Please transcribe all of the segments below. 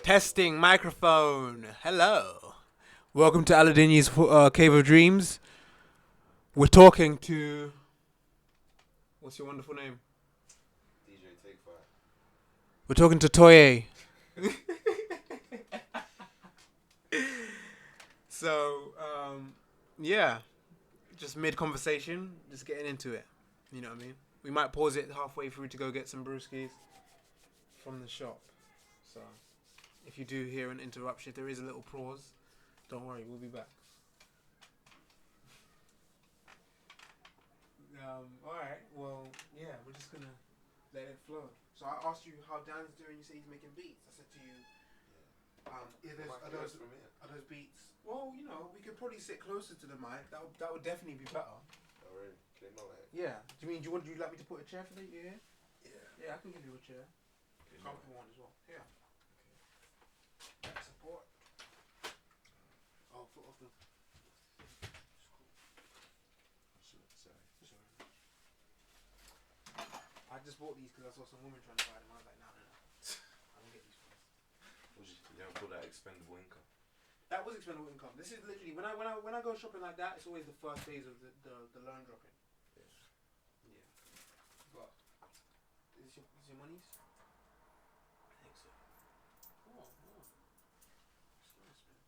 Testing microphone. Hello. Welcome to Aladini's Cave of Dreams. We're talking to. What's your wonderful name? DJ Take Five. We're talking to Toye. So, yeah. Just mid conversation, just getting into it. You know what I mean? We might pause it halfway through to go get some brewskis from the shop. So, if you do hear an interruption, if there is a little pause, don't worry, we'll be back. Alright, well, yeah, we're just gonna let it flow. So I asked you how Dan's doing, you say he's making beats. I said to you, are those beats? Well, you know, we could probably sit closer to the mic. That would definitely be better. Alright, okay, no, Yeah. Do you like me to put a chair for the ear? Yeah. Yeah, I can give you a chair. Okay, Comfortable one as well. Yeah. Okay. Back support. Oh, foot off the. Sorry. I just bought these because I saw some women trying to buy them. I was like, no. I don't get these first. You don't call that expendable income? That was expendable income. This is literally when I go shopping like that, it's always the first days of the loan dropping. Yeah. Yeah. But is your money's? I think so. Oh. It's nice, man.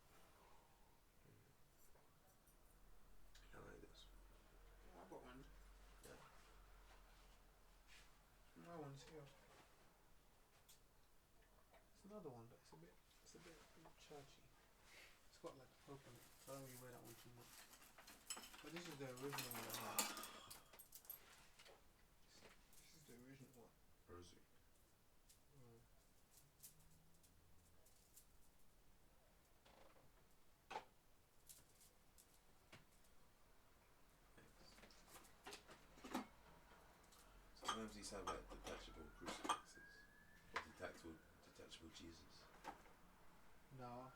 I like this. Yeah, I got one. Yeah. My one's here. It's another one, but it's a bit churchy. It's got like a poke in it. So I don't really wear that one too much. But this is the original one. This is the original one. Rosary. Sometimes these have like detachable crucifixes. Or detachable Jesus. No.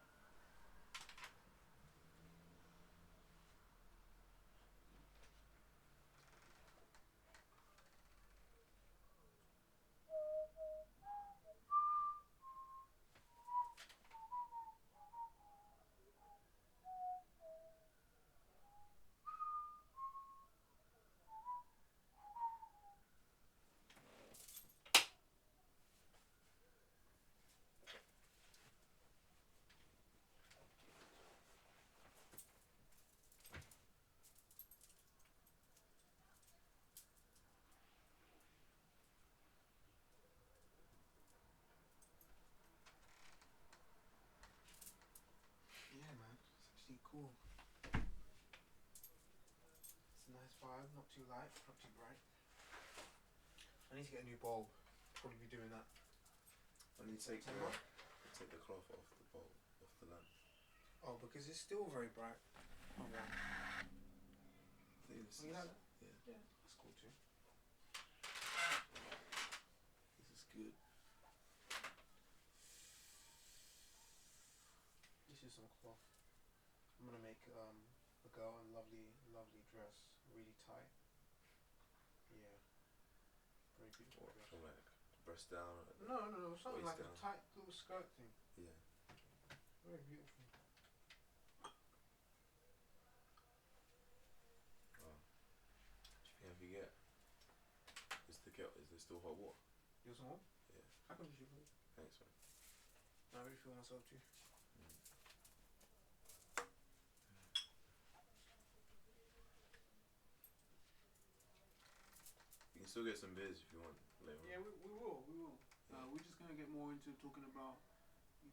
Yeah, man. It's actually cool. It's a nice vibe. Not too light, not too bright. I need to get a new bulb. Probably be doing that. When you take the cloth off the bowl, off the lamp. Oh, because it's still very bright. Oh, yeah. I think this You is, like that? yeah. That's cool too. This is good. This is some cloth. I'm gonna make a girl a lovely dress, really tight. Yeah, very beautiful dress. From like breast down. No, something like down. a tight little skirt thing. Yeah. Very beautiful. Oh. If you get, is there still hot water? You want some more? Yeah. I can do you. Thanks, man. I really feel myself too. You can still get some beers if you want later. Yeah, we will. Yeah. We're just gonna get more into talking about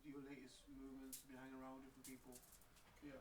your latest movements, been hanging around with different people. Yeah.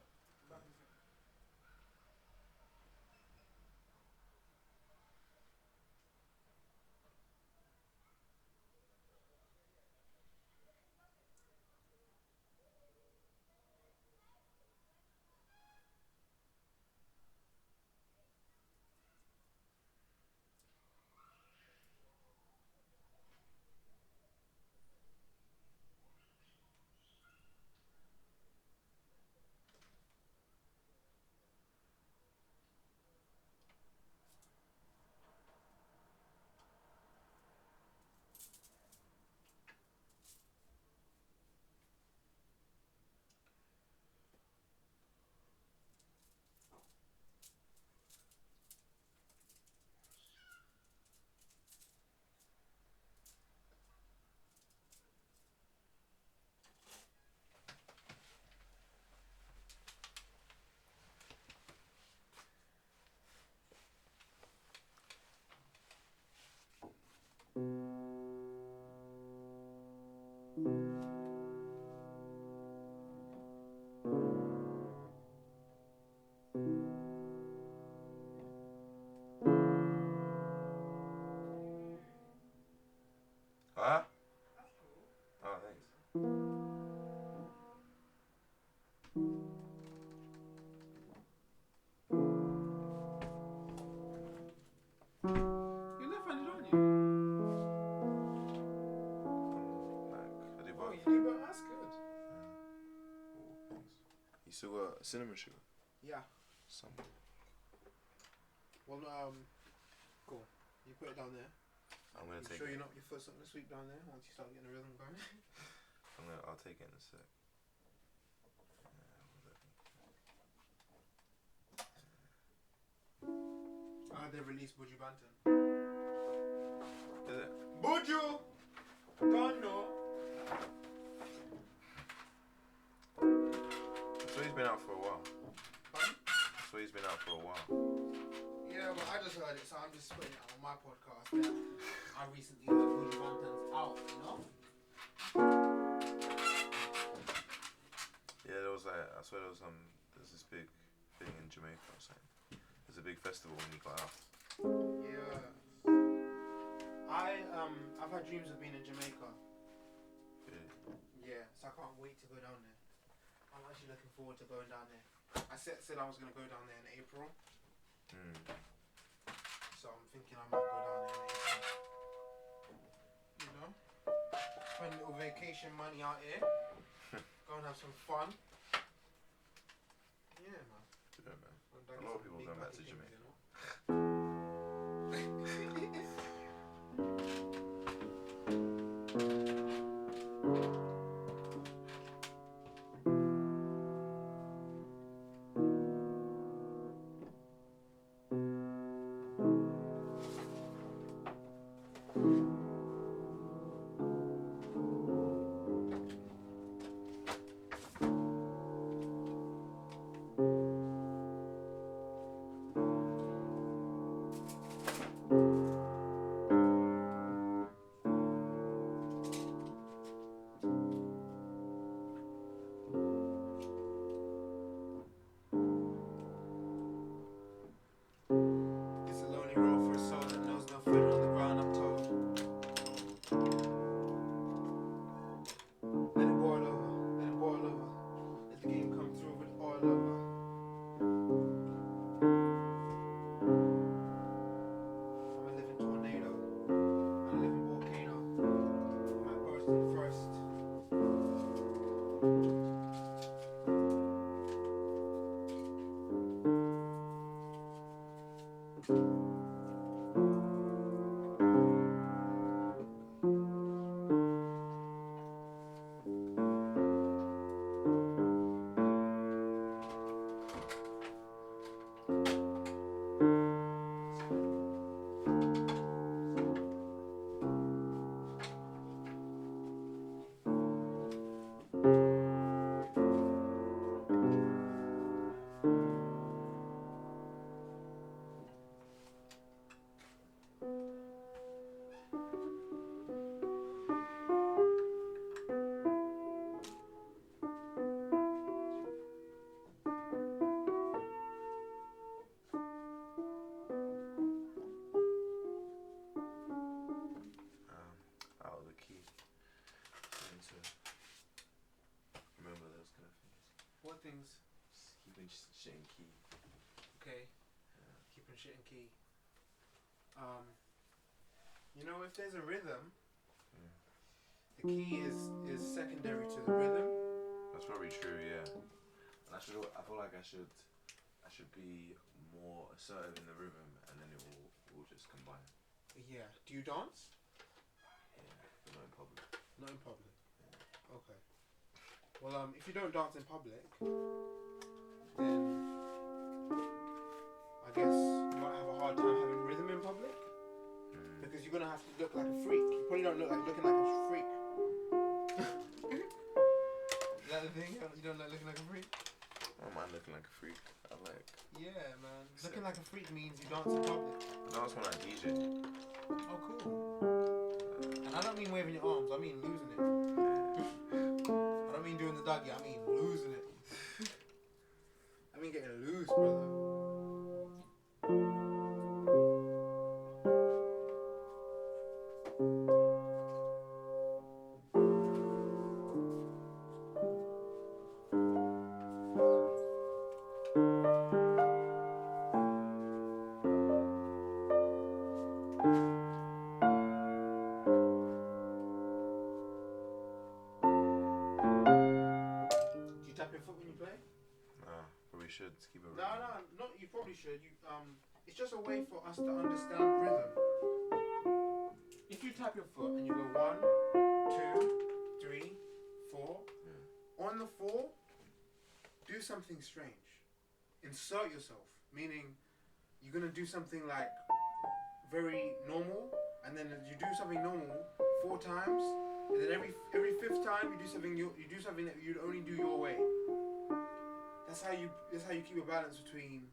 Cinnamon sugar. Yeah. Some. Well, cool. You put it down there. I'm gonna You take sure it. you're not your foot's not gonna sweep down there once you start getting the rhythm going? I'll take it in a sec. They released Buju Banton. Is it? Buju! Don't know. So he's been out for a while. Pardon? So he's been out for a while. Yeah, but I just heard it, so I'm just putting it on my podcast. Yeah. I recently heard Buju Banton's out, you know? Yeah, there was like, I swear there's this big thing in Jamaica or something. There's a big festival when he got out. Yeah. I've had dreams of being in Jamaica. Yeah, so I can't wait to go down there. I'm actually looking forward to going down there. I said I was gonna go down there in April. So I'm thinking I might go down there in April. You know? Spend a little vacation money out here. Go and have some fun. Yeah, man. Yeah, man. A lot of people going back to Jamaica. You know? It's a lonely road for a soul that knows no further on the ground, I'm told. Let it boil over, let it boil over. Let the game come through with all over. I'm a living tornado. I'm a living volcano. I might burst in first. Out of the key. I need to remember those kind of things. What things? Just keeping shit in key. Okay. Keeping shit in key. You know, if there's a rhythm, the key is secondary to the rhythm. That's probably true, yeah. And I feel like I should be more assertive in the rhythm, and then it will just combine. Yeah. Do you dance? Yeah, but not in public. Not in public. Okay. Well, if you don't dance in public, then I guess you might have a hard time having rhythm in public. Because you're gonna have to look like a freak. You probably don't look like looking like a freak. Is that the thing? You don't like looking like a freak? I don't mind looking like a freak. I like. Yeah, man. Looking like a freak means you dance in public. I dance when I DJ. Oh, cool. And I don't mean waving your arms. I mean losing it. I don't mean doing the doggy. I mean losing it. I mean getting loose, brother. Do you tap your foot when you play? Nah. to keep it No, rhythm. not you probably should. It's just a way for us to understand rhythm. If you tap your foot and you go 1, 2, 3, 4, on the 4, do something strange. Insert yourself, meaning you're gonna do something like very normal, and then you do something normal 4 times, and then every 5th time you do something that you'd only do your way. That's how you keep a balance between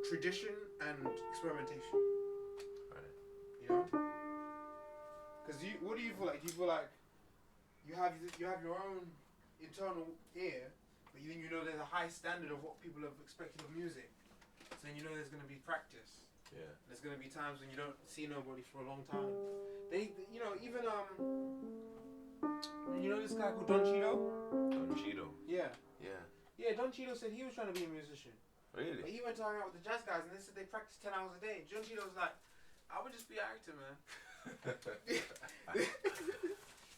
tradition and experimentation. Right. You know? Because what do you feel like? Do you feel like you have your own internal ear, but then you know there's a high standard of what people have expected of music. So then you know there's going to be practice. Yeah. There's going to be times when you don't see nobody for a long time. Even you know this guy called Don Cheadle? Don Cheadle. Yeah. Yeah. Yeah, Don Cheadle said he was trying to be a musician. Really? But he went to hang out with the jazz guys and they said they practice 10 hours a day. Don Cheadle was like, I would just be an actor, man.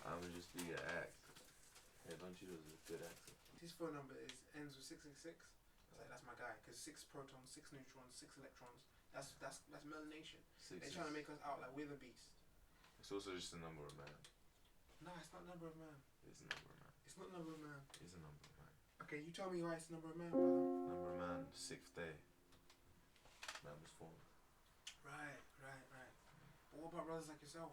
I would just be an actor. Yeah, Don Cheadle's a good actor. His phone number ends with 666. I was like, that's my guy, because 6 protons, 6 neutrons, 6 electrons. That's melanation. They're trying to make us out like we're the beast. It's also just a number of man. No, it's not number of man. It's a number of man. It's not number of man. It's a number of man. Okay, you tell me why it's number of man, brother. Number of man, 6th day. Man was formed. Right. But what about brothers like yourself?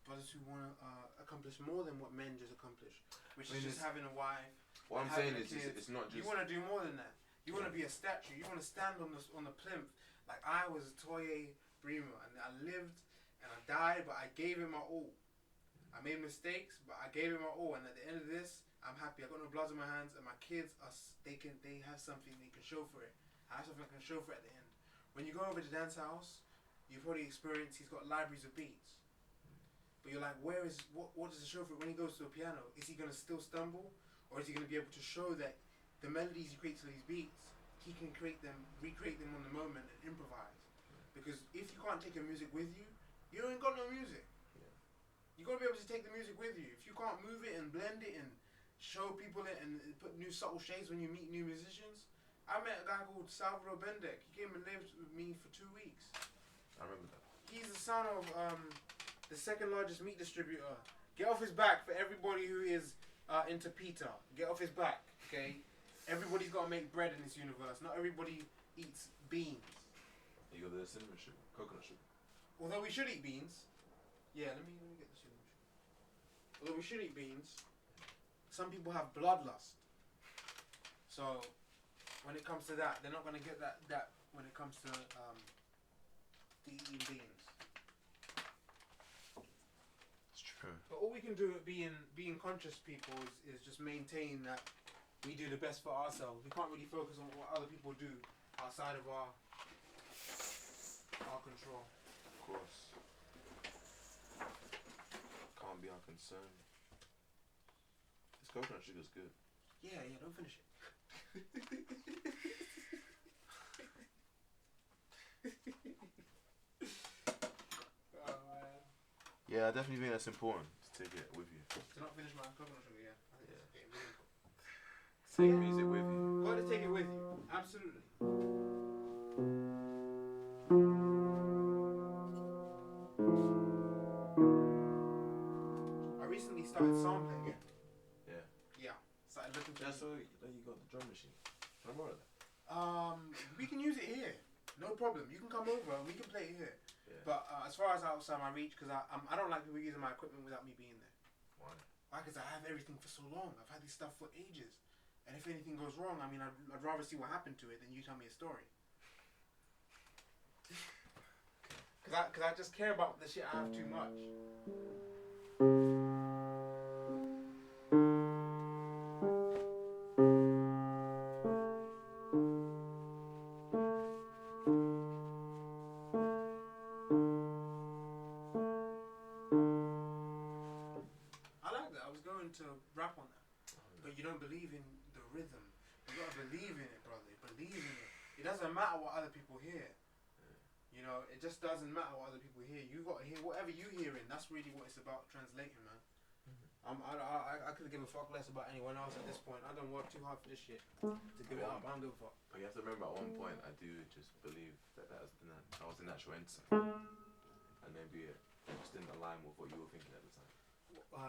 Brothers who want to accomplish more than what men just accomplish, which is just having a wife. What I'm saying is, it's not just. You want to do more than that. You want to be a statue. You want to stand on the plinth. Like I was Toye Bremer, and I lived and I died, but I gave him my all. I made mistakes, but I gave him my all. And at the end of this, I'm happy. I got no blood on my hands, and my kids they have something they can show for it. I have something I can show for it at the end. When you go over to Dan's house, you've probably experienced he's got libraries of beats. But you're like, what does it show for it when he goes to a piano? Is he gonna still stumble, or is he gonna be able to show that the melodies he creates to these beats, he can recreate them on the moment and improvise? Because if you can't take your music with you, you ain't got no music. You gotta be able to take the music with you. If you can't move it and blend it and show people it and put new subtle shades when you meet new musicians. I met a guy called Salvador Bendek. He came and lived with me for 2 weeks. I remember that. He's the son of the 2nd largest meat distributor. Get off his back for everybody who is into pita. Get off his back, okay? Everybody's got to make bread in this universe. Not everybody eats beans. You got the cinnamon sugar, coconut sugar. Although we should eat beans. Yeah, let me get the cinnamon sugar. Although we should eat beans, some people have bloodlust. So when it comes to that, they're not going to get that when it comes to eating beans. It's true. But all we can do at being conscious people is just maintain that we do the best for ourselves. We can't really focus on what other people do outside of our control. Of course. Can't be our concern. This coconut sugar's good. Yeah, don't finish it. Oh man. Yeah, I definitely think that's important to take it with you. To not finish my coconut sugar, yeah. I think it's getting really cool. Take music with you. Got to take it with you. Absolutely. I recently started sampling it. Yeah. Started looking for. Yeah, so you got the drum machine. Can I borrow that? We can use it here. No problem. You can come over and we can play it here. Yeah. But as far as outside my reach, because I don't like people using my equipment without me being there. Why? Why? Because I have everything for so long. I've had this stuff for ages. And if anything goes wrong, I mean, I'd rather see what happened to it than you tell me a story. Because I just care about the shit I have too much. I like that. I was going to rap on that. But you don't believe in the rhythm. You gotta believe in it, brother. Believe in it. It doesn't matter what other people hear. You know, it just doesn't matter what other people hear. You gotta hear whatever you hearing. That's really what it's about translating, man. I could give a fuck less about anyone else at this point. I don't work too hard for this shit to give it up. I don't give a fuck. But you have to remember, at one point, I do just believe that that was the natural end sign, and maybe it just didn't align with what you were thinking at the time.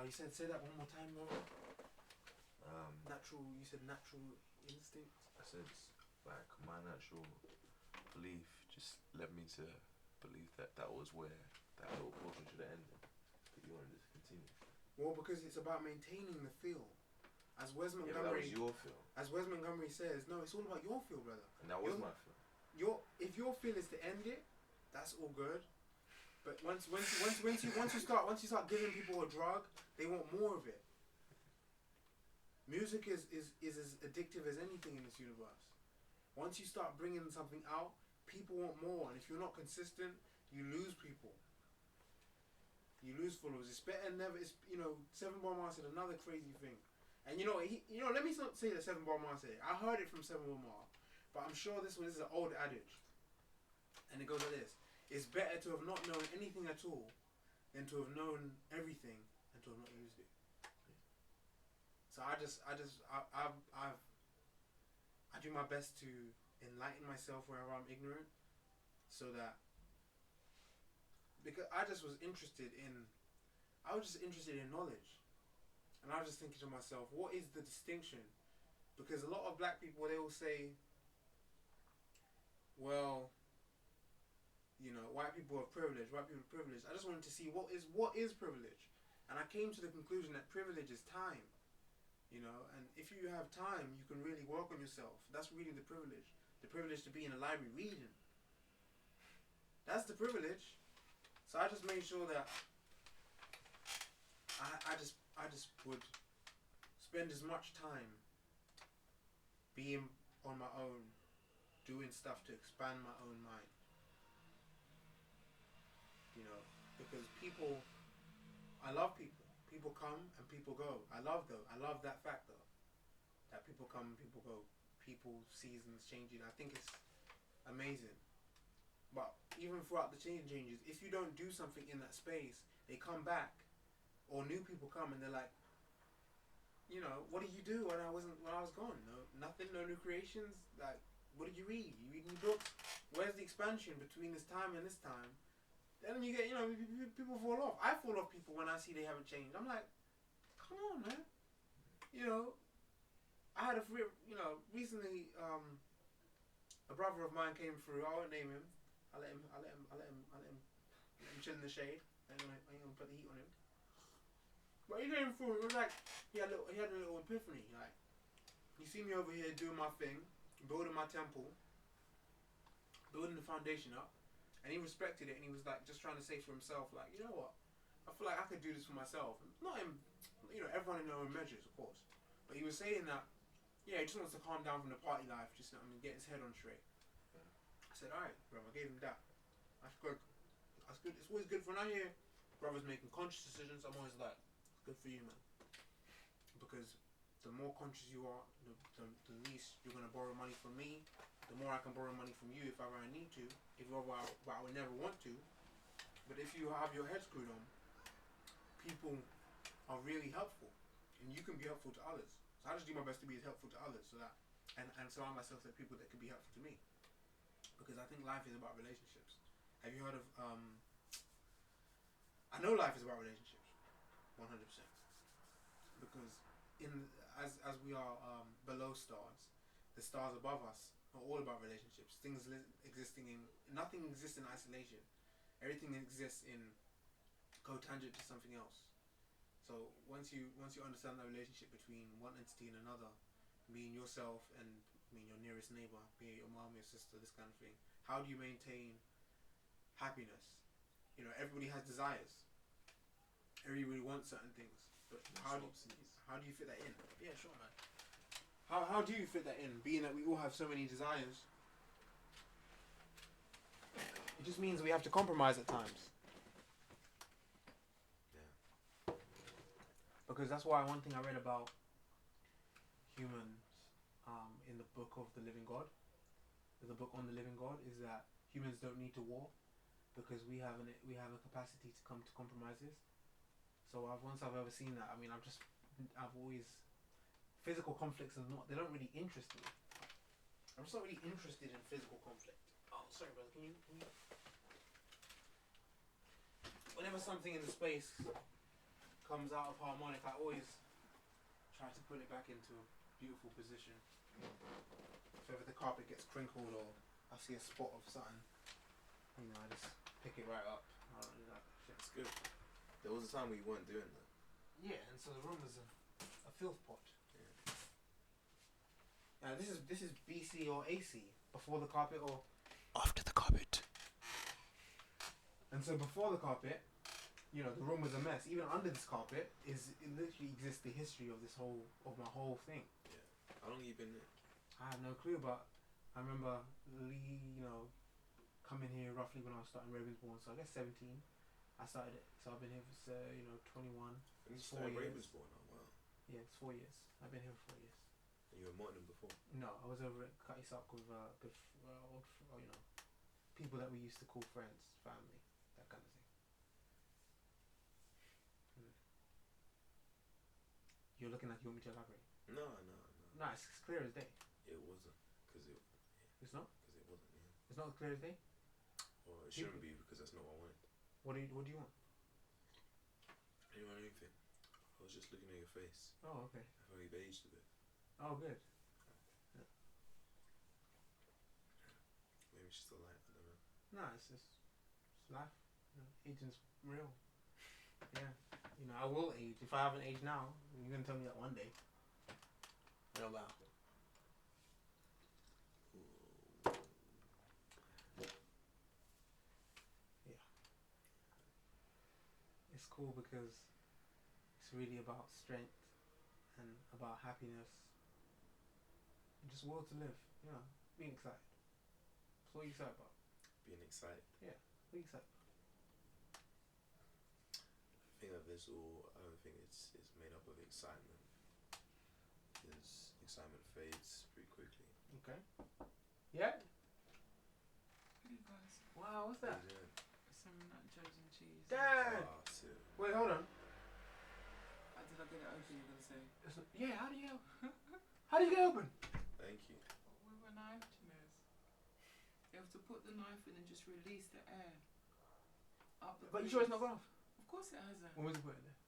You said say that one more time, bro. Natural. You said natural instinct. I said like my natural belief just led me to believe that that was where that little portion should have ended, but you wanted to continue. Well, because it's about maintaining the feel. As Wes Yeah, but that Montgomery, was your feel, as Wes Montgomery says, no, it's all about your feel, brother. and that was my feel. If your feel is to end it, that's all good. But once you start giving people a drug, they want more of it. Music is as addictive as anything in this universe. Once you start bringing something out, people want more, and if you're not consistent, you lose people. You lose followers. It's better never. It's 7 Bar Mar said another crazy thing, and let me not say that 7 Bar Mar said it. I heard it from 7 Bar Mar, but I'm sure this is an old adage, and it goes like this: it's better to have not known anything at all than to have known everything and to have not used it. So I do my best to enlighten myself wherever I'm ignorant, so that. Because I was just interested in knowledge. And I was just thinking to myself, what is the distinction? Because a lot of black people, they will say, well, white people have privilege, I just wanted to see what is privilege. And I came to the conclusion that privilege is time. And if you have time, you can really work on yourself. That's really the privilege. The privilege to be in a library reading. That's the privilege. So I just made sure that I just would spend as much time being on my own, doing stuff to expand my own mind. Because I love people. People come and people go. I love that fact though. That people come and people go. People, seasons changing. I think it's amazing. But even throughout the changes, if you don't do something in that space, they come back, or new people come and they're like, what did you do when I was gone? No, nothing, no new creations. Like, what did you read? You read new books? Where's the expansion between this time and this time? Then you get, people fall off. I fall off people when I see they haven't changed. I'm like, come on, man. I had recently, a brother of mine came through. I won't name him. I let him chill in the shade. I ain't gonna put the heat on him. But he came through. It was like he had a little epiphany. Like, you see me over here doing my thing, building my temple, building the foundation up, and he respected it. And he was like just trying to say for himself, like, you know what? I feel like I could do this for myself. Not in, everyone in their own measures, of course. But he was saying that, he just wants to calm down from the party life, just get his head on straight. I said, alright, bro, I gave him that. That's good. That's good. It's always good when I hear brothers making conscious decisions. I'm always like, it's good for you, man. Because the more conscious you are, the least you're going to borrow money from me. The more I can borrow money from you if ever I need to. But I would never want to. But if you have your head screwed on, people are really helpful. And you can be helpful to others. So I just do my best to be as helpful to others, so that and surround myself with people that can be helpful to me. Because I think life is about relationships. Have you heard of I know life is about relationships, 100%. Because as we are below stars, the stars above us are all about relationships. Nothing exists in isolation. Everything exists in cotangent to something else. So once you understand the relationship between one entity and another, being yourself and your nearest neighbor, be it your mom, your sister, this kind of thing, how do you maintain happiness? Everybody has desires. Everybody wants certain things, but how do you fit that in? Yeah, sure, man. How do you fit that in? Being that we all have so many desires, it just means we have to compromise at times. Because that's why one thing I read about humans in the book of the living God, the book on the living God, is that humans don't need to war because we have a capacity to come to compromises. So once I've ever seen that, I mean, I've always physical conflicts are not. They don't really interest me. I'm just not really interested in physical conflict. Oh, sorry, brother. Can you? Whenever something in the space comes out of harmonic, I always try to put it back into a beautiful position. So if the carpet gets crinkled or I see a spot of something, I just pick it right up. I don't do that shit. It's good. There was a time where you weren't doing that. Yeah, and so the room is a filth pot. Yeah. This is BC or AC, before the carpet or After the carpet. and so before the carpet, the room was a mess. Even under this carpet it literally exists the history of my whole thing. Yeah. How long have you been there? I have no clue, but I remember coming here roughly when I was starting Ravensbourne, so I guess 17. I started it, so I've been here for 21. When you 4 started years. Ravensbourne, oh wow. Yeah, it's 4 years. I've been here for 4 years. And you were Mottingham before? No, I was over at Cuttysock with old, people that we used to call friends, family, that kind of thing. You're looking like you want me to elaborate. No. No, it's clear as day. It wasn't, because it. It's not. Because it wasn't. Yeah. It's not as clear as day. Well, it shouldn't be because that's not what I wanted. What do you want? I didn't want anything. I was just looking at your face. Oh, okay. I thought you've aged a bit. Oh, good. Yeah. Maybe it's just the light. I don't know. No, it's life. Aging's real. Yeah. I will age. If I haven't aged now, you're gonna tell me that one day. No doubt. Yeah. It's cool because it's really about strength and about happiness and just will to live. Being excited. That's what are you excited about? Being excited. Yeah. What are you excited about? I think that I don't think it's made up of excitement. Because excitement fades pretty quickly. Okay. Yeah? Hey guys, Wow, what's that? Yeah. some nachos and cheese. Dad! Ah, sick. Wait, hold on. How did I get it open, you're gonna say? Yeah, how do you get open? Thank you. With a knife, Chinese. You have to put the knife in and just release the air. Up the But you sure it's not gone off? Of course it hasn't. When was it put in there?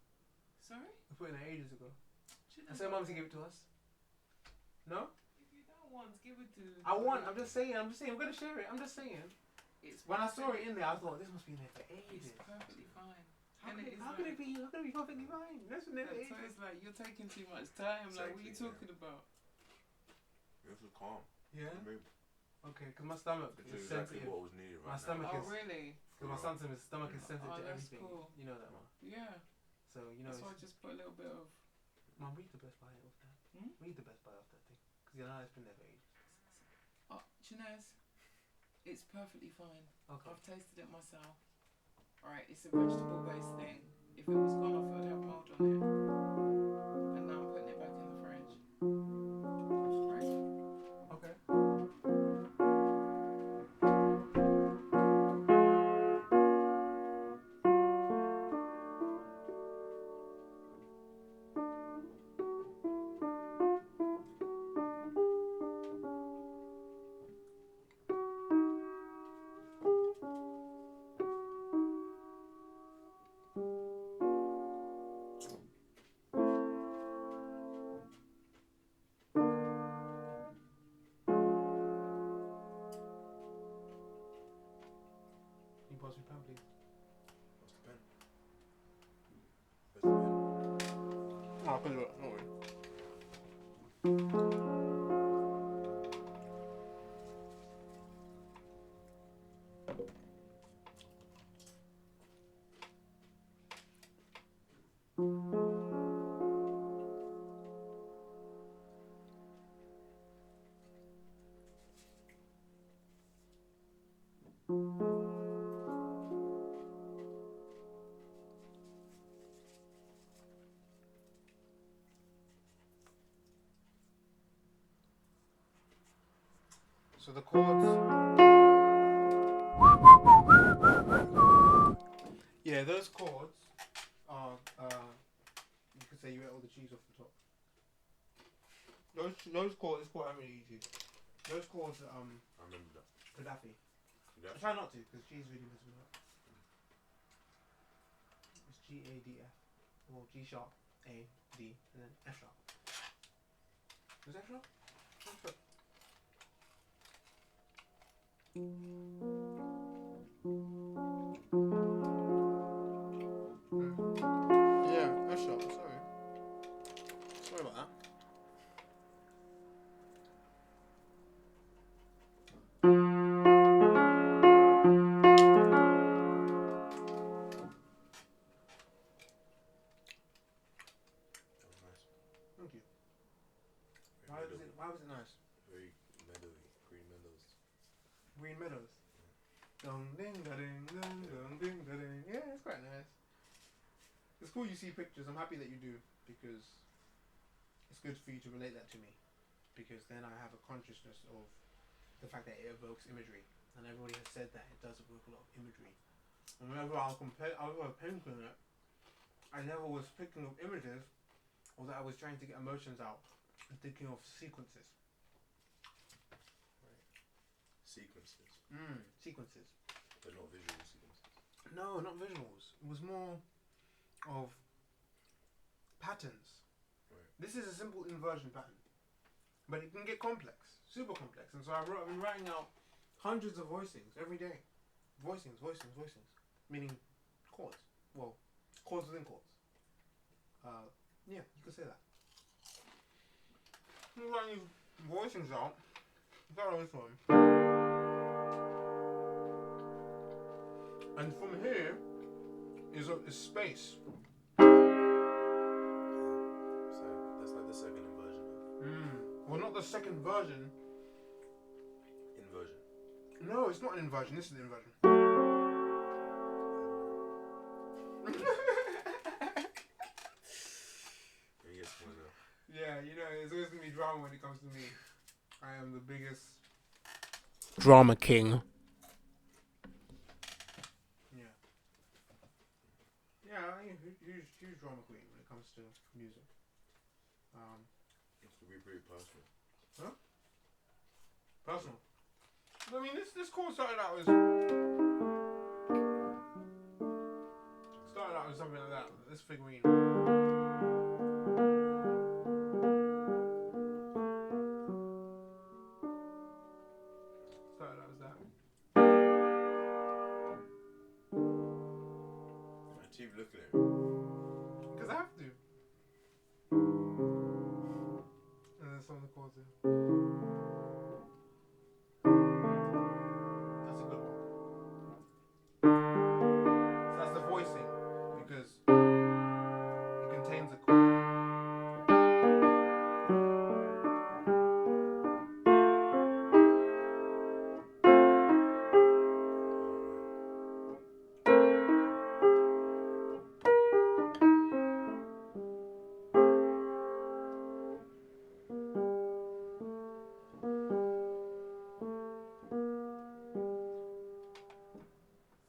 Sorry? We put it in there ages ago. Chinese, I said mum to give it to us. No? if you don't want, give it to... I'm just saying, we're gonna share it. I'm just saying. It's When I saw it in there, I thought this must be in there for ages. It's perfectly fine. How And could it is it be perfectly fine? That's never So ages. it's like, you're taking too much time. Like, what are you Exactly, talking about? You have to calm. Yeah? Maybe. Okay, because my stomach It's is exactly sensitive. what was needed My right stomach Oh, is- really? Because my stomach is sensitive Oh, to that's everything. cool. You know that, Mum. Yeah. So, That's why I just put a little bit of... Mum, read the Best Buy off that. Hmm? Read the Best Buy off that thing. Because it's been there for ages. Oh, Chinese, it's perfectly fine. Okay. I've tasted it myself. Alright, it's a vegetable based thing. If it was gone off, it would have mold on it. And now I'm putting it back in the fridge. Right? Okay. Can you pass me pen, please? What's the pen? Where's the pen? No, I'll put it up. Don't worry. So the chords. Yeah, those chords are say you ate all the cheese off the top. Those calls, it's quite easy. Those calls, I remember that. Gaddafi. I Gaddafi? try not to, because cheese really messes me up. It's GADF. Well, G sharp, A, D, and then F sharp. Was F sharp? Yeah, F sharp, sorry. Sorry about that. Thank you. Why was it nice? Very meadowy, green meadows. Green meadows. Dong ding da ding dong dong ding da ding. Yeah, it's quite nice. It's cool you see pictures. I'm happy that you do, because it's good for you to relate that to me, because then I have a consciousness of the fact that it evokes imagery, and everybody has said that it does evoke a lot of imagery. And whenever I was painting it, I never was picking up images, or that I was trying to get emotions out and thinking of sequences. Sequences. Sequences. But not visual sequences. No, not visuals. It was more of patterns. Right. This is a simple inversion pattern, but it can get complex, super complex. And so I've been writing out hundreds of voicings every day. Voicings, meaning chords. Well, chords within chords. Yeah, you could say that. I'm writing these voicings out. Start on this one. And from here is space. So that's like the second inversion of. Well, not the second version. Inversion. No, it's not an inversion. This is the inversion. Yeah, you know, there's always gonna be drama when it comes to me. I am the biggest drama king. Yeah. Yeah, I'm a huge drama queen when it comes to music. It could be pretty personal. Huh? Personal. I mean, this chord started out as something like that. This figurine. Started out as that. I keep looking at it. Because I have to. And then some of the chords in. That's a good one. So that's the voicing, because it contains a chord.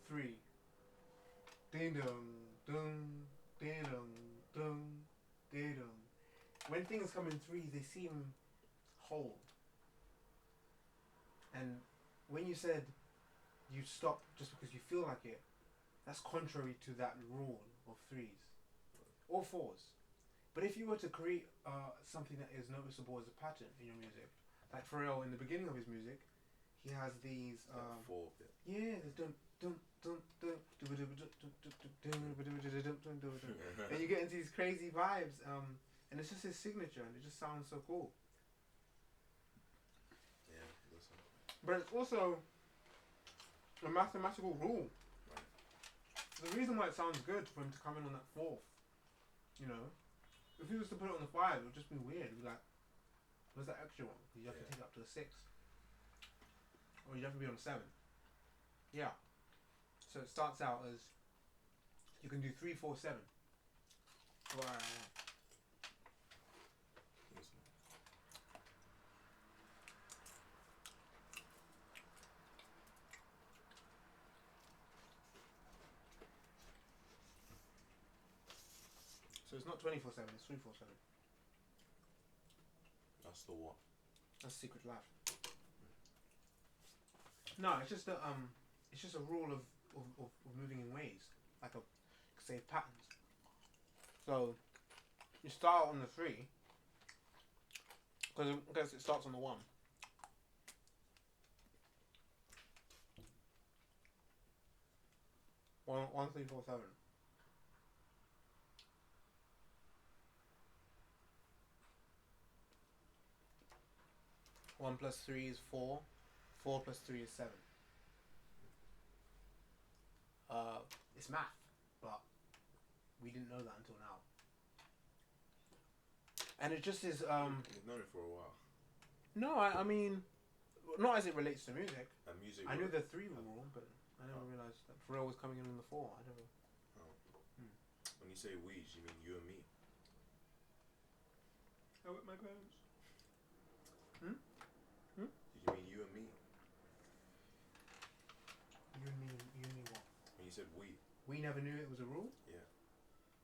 Three. Ding dong, dong, ding dong, dong, ding dong. When things come in threes, they seem whole. And when you said you stop just because you feel like it, that's contrary to that rule of threes or fours. But if you were to create something that is noticeable as a pattern in your music, like Pharrell in the beginning of his music, he has these. Four bit. Yeah, there's dun dun dun dun and you get into these crazy vibes, and it's just his signature, and it just sounds so cool. Yeah, that's it. But it's also a mathematical rule. Right. The reason why it sounds good for him to come in on that fourth, you know, if he was to put it on the five, it would just be weird. It'd be like, where's that extra one? You have to take it up to a six, or you have to be on a seven. Yeah. So it starts out as you can do 3, 4, 7. Right. So So it's not 24/7. It's 347. That's the what? That's Secret Life. No, it's just a rule of moving in ways, like say patterns. So you start on the 3, because it starts on the 1. 1, 3, 4, 7. One plus 3 is 4. 4 plus 3 is 7. It's math, but we didn't know that until now. And it just is. You've known it for a while. No, I mean, not as it relates to music. And music. I knew the 3 rule, but I never realized that Pharrell was coming in on the 4. I never. When you say we, you mean you and me? I with my parents. Did you mean you and me? You and me what? When you said we. We never knew it was a rule? Yeah.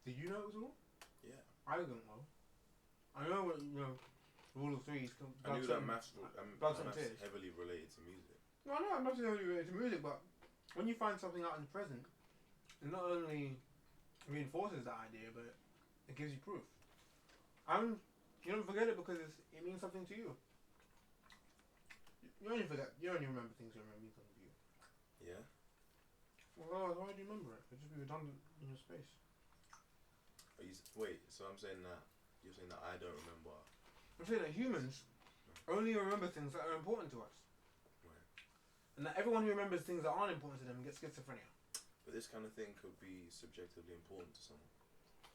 Did you know it was a rule? Yeah. I don't know. I know what, rule of 3 is. I knew that maths tears. heavily related to music. No, not necessarily related to music, but when you find something out in the present, it not only reinforces that idea, but it gives you proof. You don't forget it because it means something to you. You only remember things that mean something to you. Yeah? Well, why do you remember it? It'd just be redundant in your space. Wait, so I'm saying that you're saying that I don't remember. I'm saying that humans only remember things that are important to us. Right. And that everyone who remembers things that aren't important to them gets schizophrenia. But this kind of thing could be subjectively important to someone.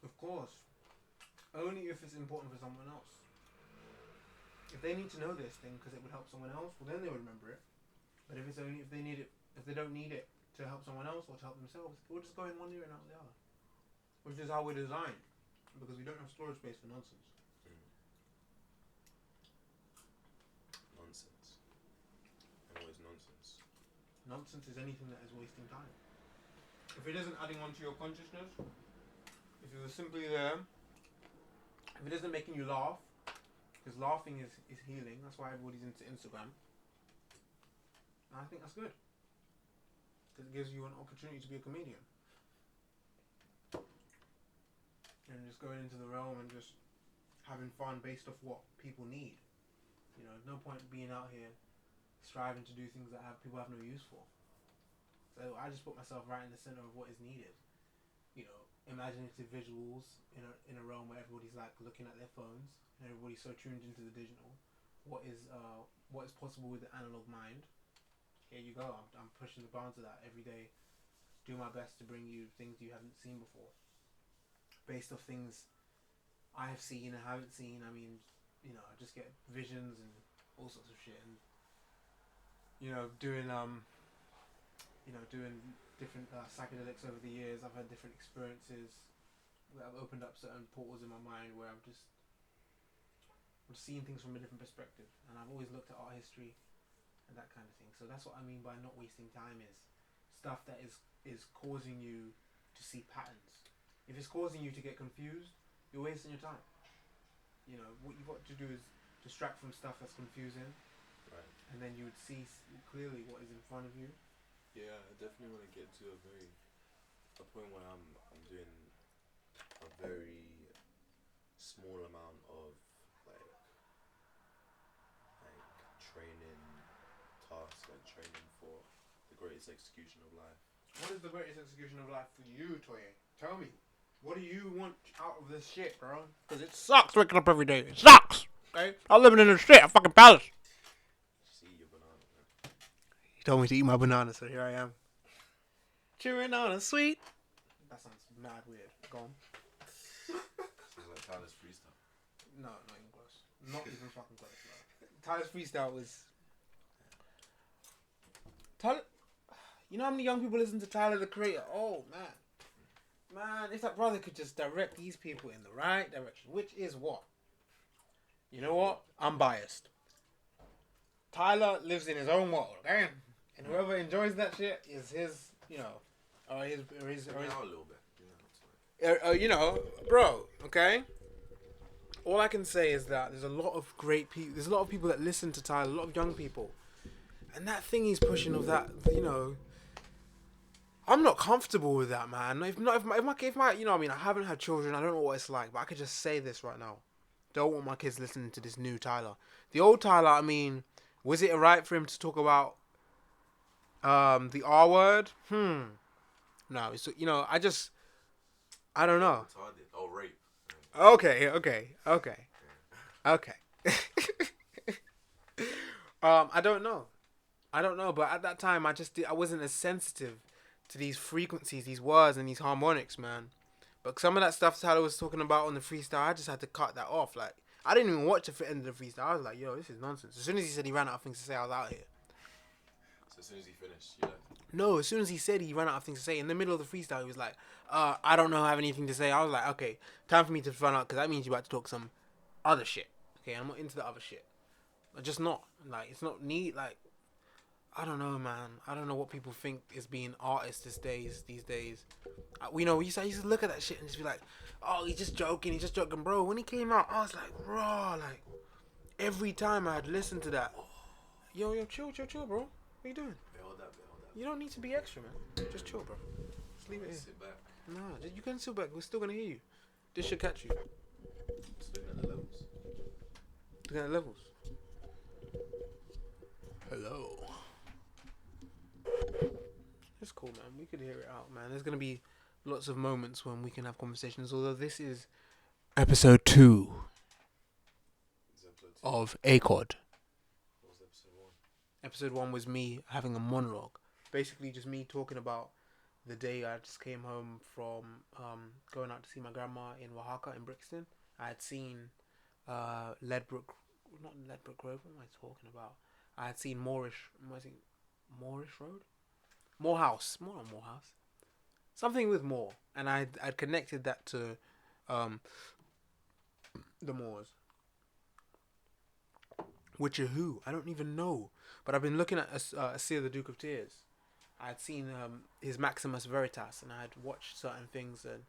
Of course. Only if it's important for someone else. If they need to know this thing because it would help someone else, well then they would remember it. But if they need it, if they don't need it to help someone else or to help themselves, it will just go in one ear and out the other. Which is how we're designed. Because we don't have storage space for nonsense. Nonsense. And what is nonsense? Nonsense is anything that is wasting time. If it isn't adding on to your consciousness, if it was simply there, if it isn't making you laugh, because laughing is healing, that's why everybody's into Instagram. And I think that's good. Because it gives you an opportunity to be a comedian. And just going into the realm and just having fun based off what people need. No point being out here striving to do things that people have no use for. So I just put myself right in the center of what is needed. Imaginative visuals in a realm where everybody's like looking at their phones and everybody's so tuned into the digital. What is possible with the analog mind? Here you go. I'm pushing the bounds of that every day. Do my best to bring you things you haven't seen before. Based off things I have seen and haven't seen. I mean, I just get visions and all sorts of shit, and doing different psychedelics over the years. I've had different experiences that have opened up certain portals in my mind where I'm seeing things from a different perspective, and I've always looked at art history and that kind of thing. So that's what I mean by not wasting time, is stuff that is causing you to see patterns. If it's causing you to get confused, you're wasting your time. What you've got to do is distract from stuff that's confusing, right? And then you would see clearly what is in front of you. Yeah, I definitely want to get to a point where I'm doing a very small amount of like training tasks, like training for the greatest execution of life. What is the greatest execution of life for you, Toye? Tell me. What do you want out of this shit, bro? Because it sucks waking up every day. It sucks. Okay? I'm living in a shit, a fucking palace. Just eat your banana, man. He told me to eat my banana, so here I am. Chewing on a sweet. That sounds mad weird. Go on. Sounds like Tyler's freestyle. No, not even close. Not even fucking close, bro. Tyler's freestyle was... Tyler... You know how many young people listen to Tyler, the Creator? Oh, man. Man, if that brother could just direct these people in the right direction, which is what? You know what? I'm biased. Tyler lives in his own world, okay? And whoever enjoys that shit is his, or his. Bring it out a little bit. You know, bro. Okay. All I can say is that there's a lot of great people. There's a lot of people that listen to Tyler. A lot of young people, and that thing he's pushing of that. You know, I'm not comfortable with that, man. If my, you know, what I mean, I haven't had children. I don't know what it's like, but I could just say this right now. Don't want my kids listening to this new Tyler. The old Tyler, I mean, was it right for him to talk about the R word? No, it's, you know, I don't know. Retarded. Oh, rape. Okay. I don't know. But at that time, I wasn't as sensitive to these frequencies, these words, and these harmonics, man. But some of that stuff Tyler was talking about on the freestyle, I just had to cut that off. Like, I didn't even watch the end of the freestyle. I was like, yo, this is nonsense. As soon as he said he ran out of things to say, I was out here. So as soon as he finished, you left. No, as soon as he said he ran out of things to say, in the middle of the freestyle, he was like, I don't know, have anything to say. I was like, okay, time for me to run out, because that means you're about to talk some other shit. Okay, I'm not into the other shit. I'm just not. Like, it's not neat. Like, I don't know, man. I don't know what people think is being artists these days. We know, we used to look at that shit and just be like, oh, he's just joking, bro. When he came out, I was like, raw, like, every time I had listened to that, yo, chill, bro. What are you doing? Hold that. You don't need to be extra, man. Just chill, bro. Just leave it here. Sit back. Nah, you can sit back. We're still gonna hear you. This should catch you. Just looking at the levels. Look at the levels. Hello. It's cool, man. We could hear it out, man. There's gonna be lots of moments when we can have conversations. Although this is episode 2 of ACOD. What was episode 1? Episode 1 was me having a monologue. Basically, just me talking about the day I just came home from going out to see my grandma in Oaxaca, in Brixton. I had seen not Ledbrook Road. What am I talking about? I had seen Moorish Road? Morehouse. Something with Moore. And I'd connected that to the Moors. Which are who? I don't even know. But I've been looking at Asir the Duke of Tears. I had seen his Maximus Veritas, and I had watched certain things and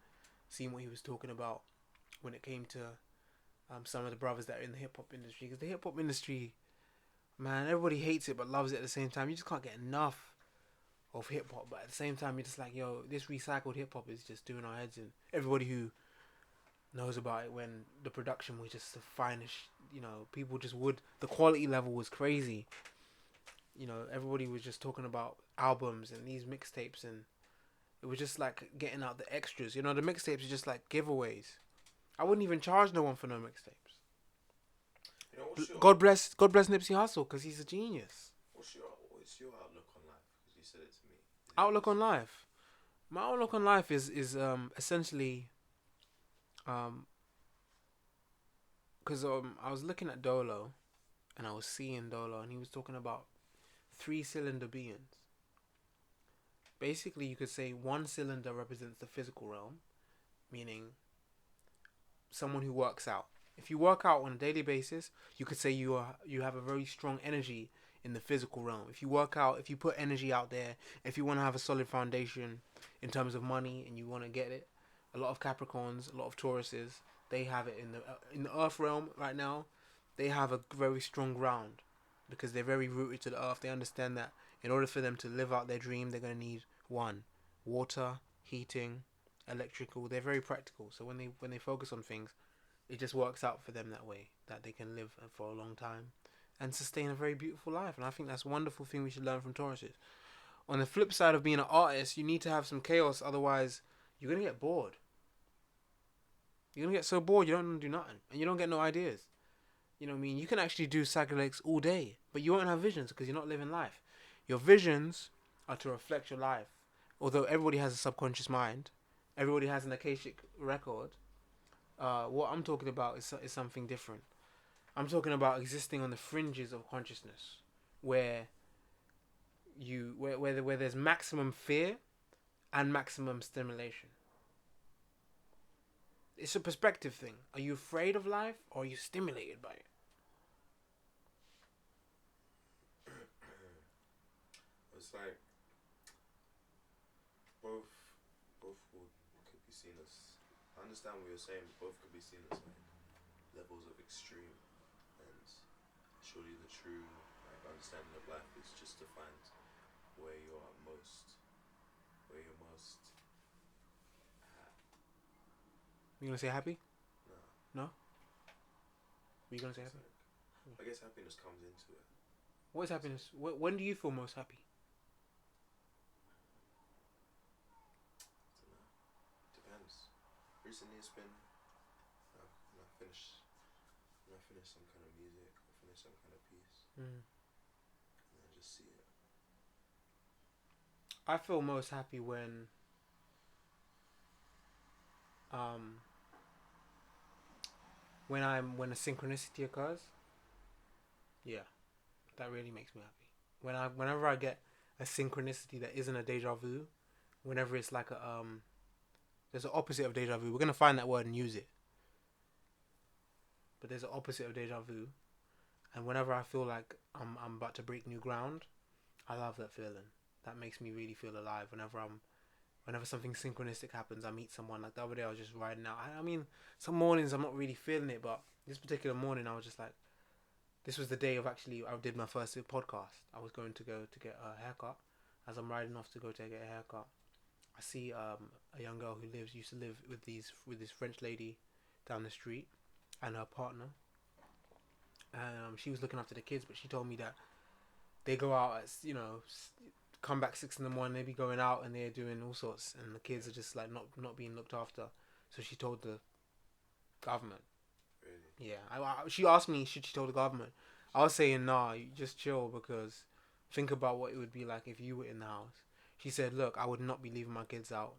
seen what he was talking about when it came to some of the brothers that are in the hip hop industry. Because the hip hop industry, man, everybody hates it but loves it at the same time. You just can't get enough of hip hop, but at the same time, you're just like, yo, this recycled hip hop is just doing our heads in. Everybody who knows about it, when the production was just the finest, you know, people just would, the quality level was crazy. You know, everybody was just talking about albums and these mixtapes, and it was just like getting out the extras. You know, the mixtapes are just like giveaways. I wouldn't even charge no one for no mixtapes. You know, God bless Nipsey Hussle, because he's a genius. What's your outlook on life? Because you said it to me. Outlook on life. My outlook on life is essentially, because I was looking at Dolo, and I was seeing Dolo, and he was talking about 3-cylinder beings. Basically, you could say one cylinder represents the physical realm, meaning someone who works out. If you work out on a daily basis, you could say you have a very strong energy in the physical realm. If you work out, if you put energy out there, if you want to have a solid foundation in terms of money and you want to get it, a lot of Capricorns, a lot of Tauruses, they have it in the earth realm right now. They have a very strong ground because they're very rooted to the earth. They understand that in order for them to live out their dream, they're going to need water, heating, electrical. They're very practical. So when they focus on things, it just works out for them that way, that they can live for a long time and sustain a very beautiful life. And I think that's a wonderful thing we should learn from Tauruses. On the flip side of being an artist, you need to have some chaos, otherwise you're going to get bored. You're going to get so bored you don't do nothing, and you don't get no ideas. You know what I mean? You can actually do psychedelics all day, but you won't have visions because you're not living life. Your visions are to reflect your life. Although everybody has a subconscious mind, everybody has an akashic record. What I'm talking about is something different. I'm talking about existing on the fringes of consciousness, where there's maximum fear and maximum stimulation. It's a perspective thing. Are you afraid of life or are you stimulated by it? It's like both could be seen as I understand what you're saying. Both could be seen as like levels of extreme, and surely the true like understanding of life is just to find where you're most, where you're most. You gonna say happy? No. No. Were you gonna say It's happy? like, I guess happiness comes into it. What is happiness? When do you feel most happy? I don't know. Depends. Recently, it's been when I finish some kind of music or finish some kind of piece, Mm. and I just see it. I feel most happy when um when a synchronicity occurs. Yeah, that really makes me happy. Whenever I get a synchronicity that isn't a deja vu, whenever it's like a there's an opposite of deja vu. We're gonna find that word and use it. But there's an opposite of deja vu, and whenever I feel like I'm about to break new ground, I love that feeling. That makes me really feel alive. Whenever something synchronistic happens, I meet someone. Like the other day, I was just riding out. I mean, some mornings I'm not really feeling it, but this particular morning, I was just like, this was the day of actually I did my first podcast. I was going to go to get a haircut. As I'm riding off to go to get a haircut, I see a young girl who used to live with this French lady down the street and her partner. She was looking after the kids, but she told me that they go out at come back 6 in the morning. They be going out and they're doing all sorts, and the kids are just like not being looked after. So she told the government. Really? Yeah, she asked me should she tell the government. I was saying nah, you just chill because think about what it would be like if you were in the house. She said, look, I would not be leaving my kids out,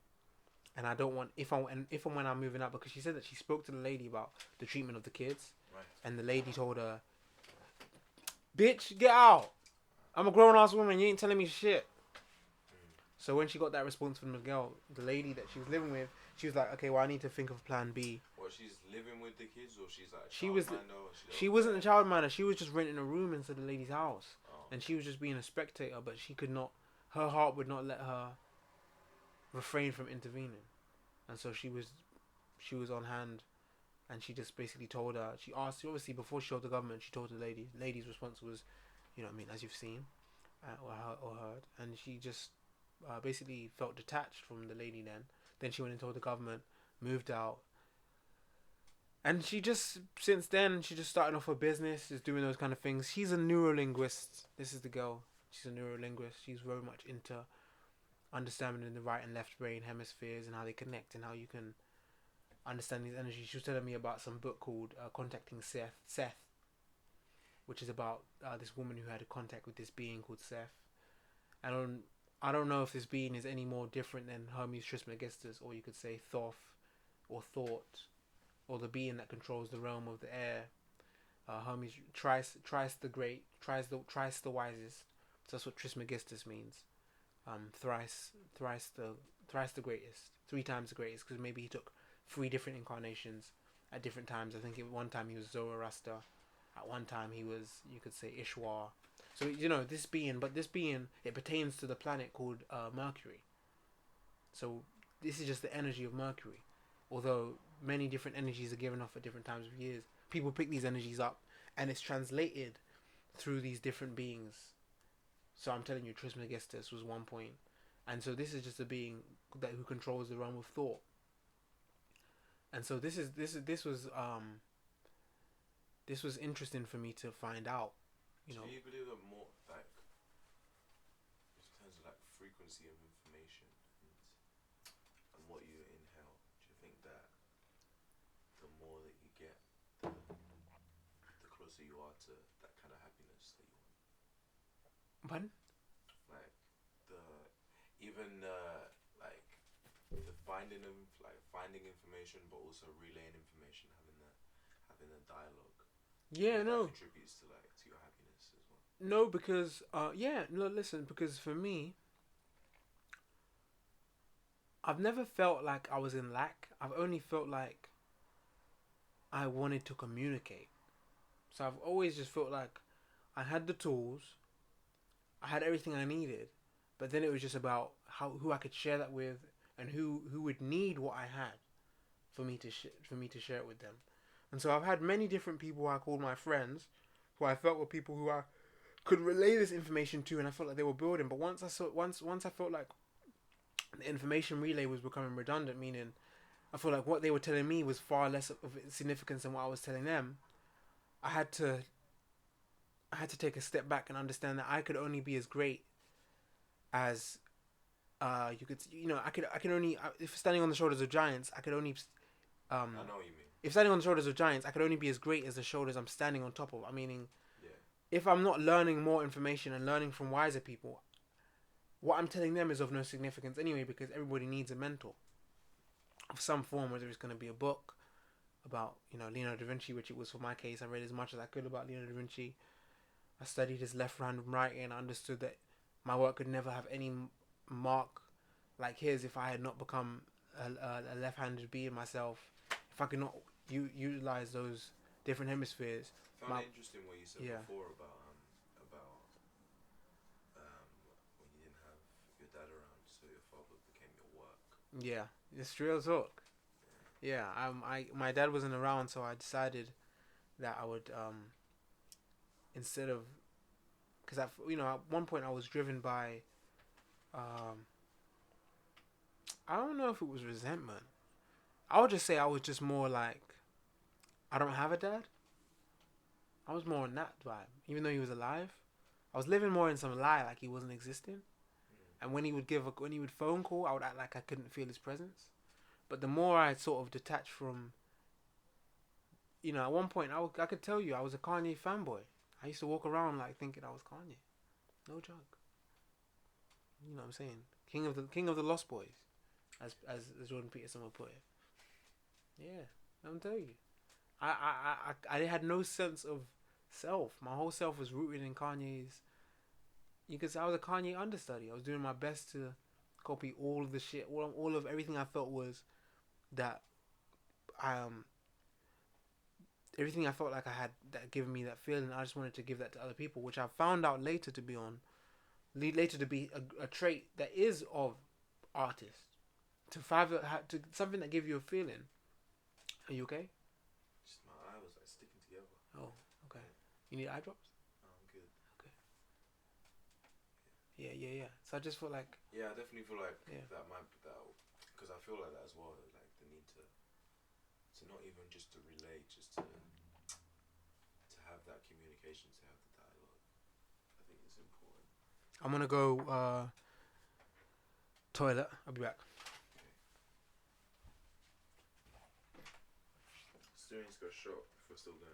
and I don't want if and when I'm moving out, because she said that she spoke to the lady about the treatment of the kids, Right. and the lady told her, bitch, get out. I'm a grown ass woman. You ain't telling me shit. So when she got that response from the girl, the lady that she was living with, she was like, okay, well, I need to think of plan B. Well, she's living with the kids, or she's like She wasn't a childminder. She was just renting a room into the lady's house, Oh. and she was just being a spectator. But she could not. Her heart would not let her refrain from intervening, and so she was on hand, and she just basically told her. She asked, obviously, before she told the government. She told the lady. The lady's response was, you know what I mean, as you've seen, or heard, and she just basically felt detached from the lady. Then she went and told the government, moved out, and she just since then she just started off her business, is doing those kind of things. She's a neurolinguist. This is the girl. She's a neurolinguist. She's very much into understanding the right and left brain hemispheres and how they connect and how you can understand these energies. She was telling me about some book called Contacting Seth, which is about this woman who had a contact with this being called Seth. I don't know if this being is any more different than Hermes Trismegistus, or you could say Thoth, or Thought, or the being that controls the realm of the air. Hermes Thrice the Great, Thrice the Wisest. So that's what Trismegistus means. Thrice the greatest, 3 times the greatest, because maybe he took 3 different incarnations at different times. I think at one time he was Zoroaster, at one time he was, you could say, Ishwar. So this being, it pertains to the planet called Mercury. So this is just the energy of Mercury. Although many different energies are given off at different times of years, people pick these energies up, and it's translated through these different beings. So I'm telling you, Trismegistus was one point, and so this is just a being who controls the realm of thought. And so this was interesting for me to find out. Do you believe that more like in terms of like frequency of information and what you inhale? Do you think that the more that you get, the closer you are to that kind of happiness that you want? Pardon? Like the even like the finding information, but also relaying information, having a dialogue. Yeah, no. That contributes to your happiness as well. No, because listen, because for me, I've never felt like I was in lack. I've only felt like I wanted to communicate. So I've always just felt like I had the tools, I had everything I needed, but then it was just about who I could share that with, and who would need what I had for me to share it with them. And so I've had many different people who I called my friends, who I felt were people who I could relay this information to, and I felt like they were building. But once I felt like the information relay was becoming redundant, meaning I feel like what they were telling me was far less of significance than what I was telling them. I had to take a step back and understand that I could only be as great as I can only if standing on the shoulders of giants, I could only I know what you mean. if standing on the shoulders of giants, I could only be as great as the shoulders I'm standing on top of. I meaning, Yeah. if I'm not learning more information and learning from wiser people, what I'm telling them is of no significance anyway, because everybody needs a mentor of some form, whether it's going to be a book about Leonardo da Vinci, which it was for my case. I read as much as I could about Leonardo da Vinci. I studied his left-hand writing and I understood that my work could never have any mark like his if I had not become a left-handed being myself. If I could not utilize those different hemispheres. I found it interesting what you said before about when you didn't have your dad around, so your father became your work. Yeah, it's real talk. Yeah, my dad wasn't around, so I decided that I would instead of, because at one point I was driven by I don't know if it was resentment. I would just say I was just more like, I don't have a dad. I was more in that vibe. Even though he was alive, I was living more in some lie, like he wasn't existing. And when he would phone call, I would act like I couldn't feel his presence. But the more I sort of detached from, at one point I could tell you I was a Kanye fanboy. I used to walk around like thinking I was Kanye. No joke. You know what I'm saying? King of the Lost Boys, as Jordan Peterson would put it. Yeah, I'm telling you. I had no sense of self. My whole self was rooted in Kanye's. You could say I was a Kanye understudy. I was doing my best to copy all of the shit, all of everything I felt was that everything I felt like I had that given me that feeling. I just wanted to give that to other people, which I found out later to be a trait that is of artists. To something that gives you a feeling. Are you okay? Just my eye was like sticking together. Oh, okay. You need eye drops? Oh, I'm good. Okay. Yeah. So I just feel like. Yeah, I definitely feel like that might because I feel like that as well. Like the need to not even just to relate, just to have that communication, to have the dialogue. I think it's important. I'm gonna go toilet. I'll be back. Still needs to go shop if we're still going.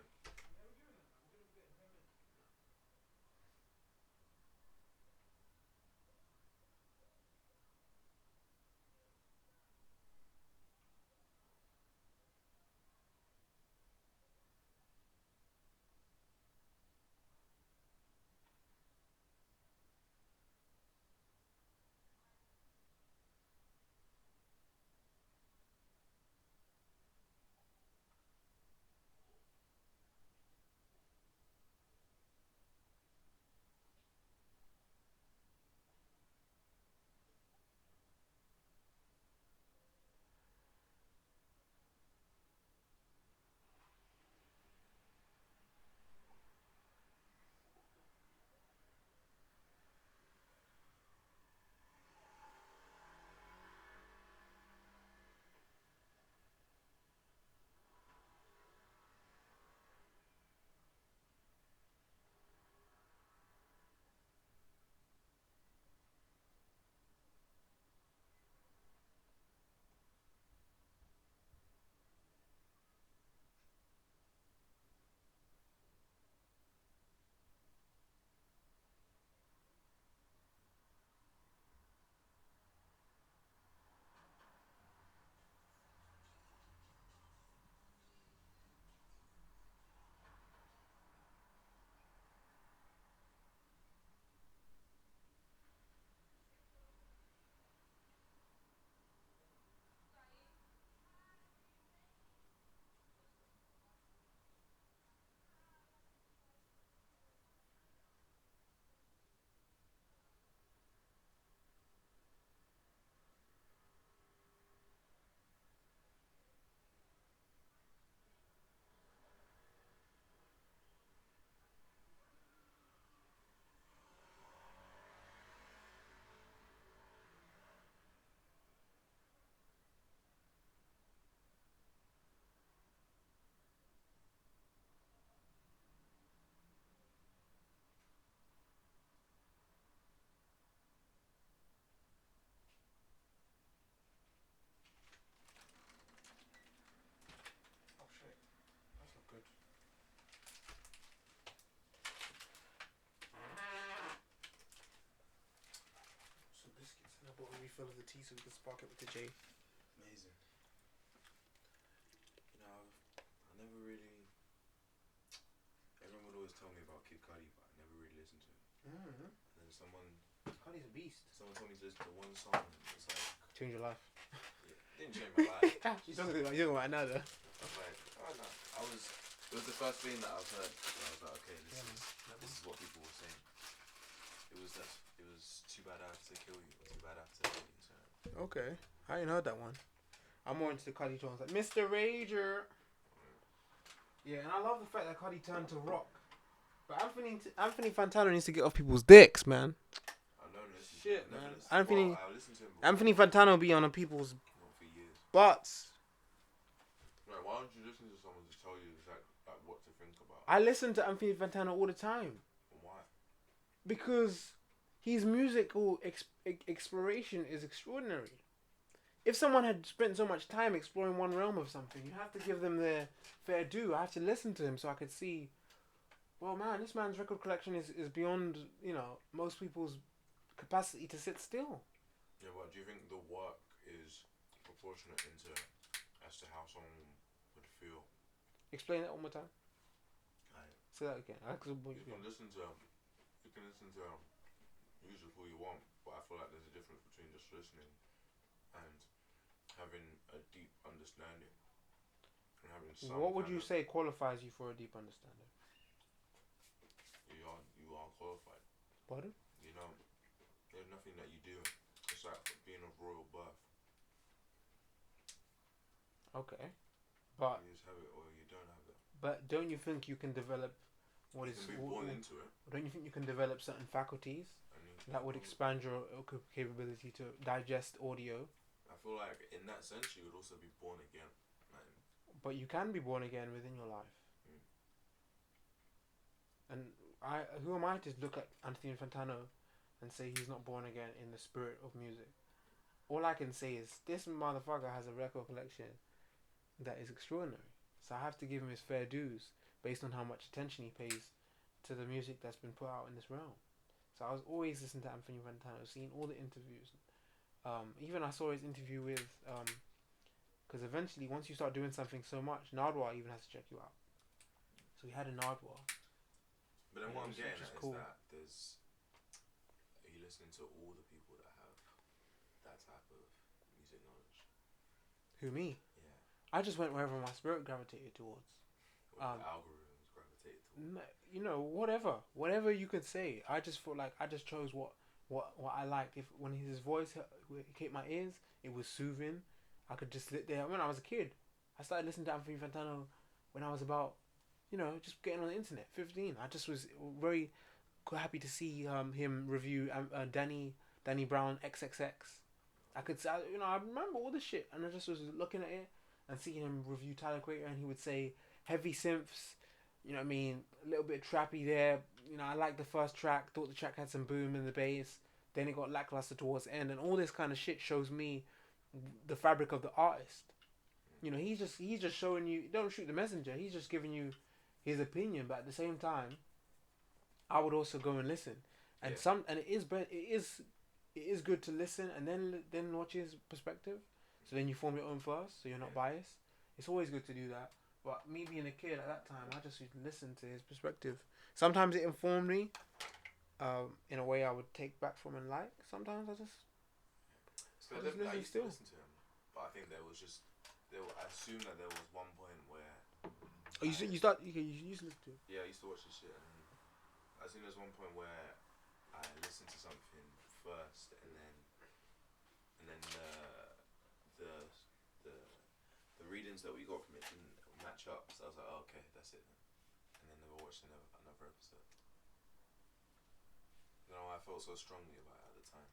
over the tea so we can spark it with the J. Amazing. You know, I never really. Everyone would always tell me about Kid Cudi, but I never really listened to him. Mm-hmm. And then someone Cardi's a beast. told me to listen to one song, and it was like, Change your life. yeah, it didn't change my life. You're talking about now though. I was like, oh no. It was the first thing that I've heard. And I was like, okay, this is what people were saying. It was too bad I have to kill you, or too bad I have to kill you. So. Okay, I ain't heard that one. I'm more into the Cardi tones, like Mr. Rager. Yeah, and I love the fact that Cardi turned to rock. But Anthony Fantano needs to get off people's dicks, man. I know this Shit, man. I listened to him before. Anthony Fantano be on people's For years. butts. Right, why don't you listen to someone to tell you exactly like what to think about? I listen to Anthony Fantano all the time. Why? Because his musical exploration is extraordinary. If someone had spent so much time exploring one realm of something, you have to give them their fair due. I have to listen to him so I could see, well, man, this man's record collection is beyond, most people's capacity to sit still. Yeah, but do you think the work is proportionate as to how someone would feel? Explain that one more time. Like, Say that again. you can listen to music who you want, but I feel like there's a difference between just listening and having a deep understanding. And having some What would you say qualifies you for a deep understanding? You are qualified. Pardon? You know, there's nothing that you do. It's like being of royal birth. Okay. But You just have it or you don't have it. But don't you think you can develop what You is? can be born into it. Don't you think you can develop certain faculties that would expand your capability to digest audio? I feel like in that sense you would also be born again. Man. But you can be born again within your life. And who am I to look at Anthony Fantano and say he's not born again in the spirit of music? All I can say is this motherfucker has a record collection that is extraordinary. So I have to give him his fair dues based on how much attention he pays to the music that's been put out in this realm. So I was always listening to Anthony Fantano, seeing all the interviews. Even I saw his interview with, because eventually once you start doing something so much, Nardwuar even has to check you out. So we had a Nardwuar. But then what I'm getting at cool. is that are you listening to all the people that have that type of music knowledge? Who, me? Yeah. I just went wherever my spirit gravitated towards. Or the algorithms gravitate towards. Whatever you could say. I just felt like I just chose what I liked. If when his voice hit my ears, it was soothing. I could just sit there. When I was a kid, I started listening to Anthony Fantano when I was about, just getting on the internet, 15. I just was very happy to see him review Danny Brown XXX. I remember all this shit, and I just was looking at it and seeing him review Tyler Creator, and he would say heavy synths, a little bit trappy there. I liked the first track, thought the track had some boom in the bass, then it got lackluster towards the end, and all this kind of shit shows me the fabric of the artist. He's just showing you, don't shoot the messenger, he's just giving you his opinion, but at the same time, I would also go and listen. And it is good to listen and then watch his perspective. So then you form your own first, so you're not biased. It's always good to do that. But me being a kid at that time, I just used to listen to his perspective. Sometimes it informed me in a way I would take back from and like. Sometimes I just used to listen to him, but I think I assume that there was one point where you used to listen to him? Yeah, I used to watch this shit, and I think there's one point where I listened to something first, and then the readings that we got from it didn't match up. So I was like, oh, okay, that's it then. And then never watched another episode. I don't know why I felt so strongly about it at the time.